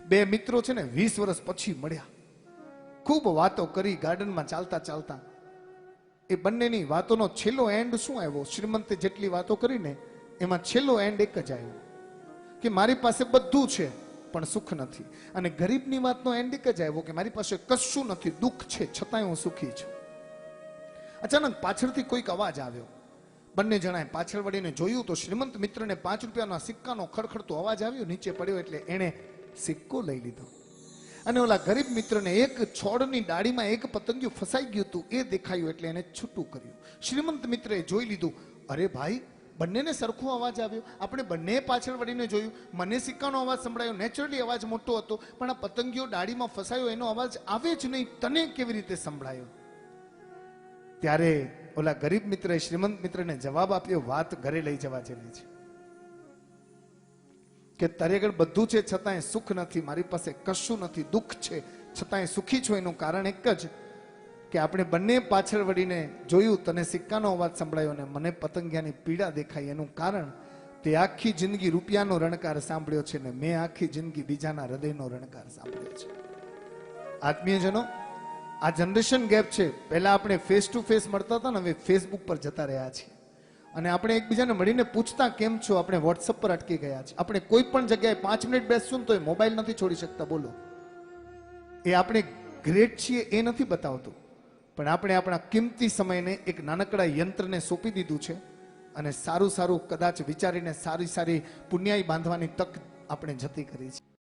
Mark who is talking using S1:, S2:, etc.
S1: બે મિત્રો છે ને 20 વર્ષ પછી મળ્યા, ખૂબ વાતો કરી ગાર્ડનમાં ચાલતા ચાલતા. એ બંનેની વાતોનો છેલ્લો એન્ડ શું આવ્યો? શ્રીમંતે જેટલી વાતો કરીને એમાં છેલ્લો એન્ડ એક જ આવ્યો કે મારી પાસે બધું છે પણ સુખ નથી. અને ગરીબની વાતનો એન્ડ એક જ આવ્યો કે મારી પાસે કશું નથી, દુઃખ છે છતાંય હું સુખી છું. અચાનક પાછળથી કોઈક અવાજ આવ્યો. બંને જણાએ પાછળ વળીને જોયું તો શ્રીમંત મિત્રને 5 રૂપિયાના સિક્કાનો ખડખડતો અવાજ આવ્યો. નીચે પડ્યો એટલે એણે સિક્કો લઈ લીધો. અને ઓલા ગરીબ મિત્રને એક છોડની ડાળીમાં એક પતંગિયું ફસાઈ ગયું હતું એ દેખાયું એટલે એને છૂટું કર્યું. શ્રીમંત મિત્રએ જોઈ લીધું, અરે ભાઈ, બંનેને સરખો અવાજ આવ્યો. આપણે બંને પાછળ વળીને જોયું, મને સિક્કાનો અવાજ સંભળાયો, નેચરલી અવાજ મોટો હતો, પણ આ પતંગિયો ડાળીમાં ફસાયો એનો અવાજ આવે જ નહીં, તને કેવી રીતે સંભળાયો? ત્યારે ઓલા ગરીબ મિત્રએ શ્રીમંત મિત્રને જવાબ આપ્યો, વાત ઘરે લઈ જવા જેવી છે કે તારી આગળ બધું છે છતાંય સુખ નથી, મારી પાસે કશું નથી, દુઃખ છે છતાંય સુખી છો. એનું કારણ એક જ કે આપણે બંને પાછળ વળીને જોયું, તને સિક્કાનો અવાજ સંભળાયો અને મને પતંગિયાની પીડા દેખાઈ. એનું કારણ તે આખી જિંદગી રૂપિયાનો રણકાર સાંભળ્યો છે ને મેં આખી જિંદગી બીજાના હૃદયનો રણકાર સાંભળ્યો છે. આત્મીયજનો, આ જનરેશન ગેપ છે. પહેલા આપણે ફેસ ટુ ફેસ મળતા હતા ને, હવે ફેસબુક પર જતા રહ્યા છીએ. અને આપણે એકબીજાને મળીને પૂછતા કેમ છો, આપણે વોટ્સઅપ પર અટકી ગયા છે. આપણે કોઈ પણ જગ્યાએ 5 મિનિટ બેસશું ને તો એ મોબાઈલ નથી છોડી શકતા. બોલો, એ આપણે ગ્રેટ છીએ એ નથી બતાવતું, પણ આપણે આપણા કિંમતી સમયને એક નાનકડા યંત્રને સોંપી દીધું છે. અને સારું સારું કદાચ વિચારીને સારી સારી પુણ્યાઈ બાંધવાની તક આપણે જતી કરી છે.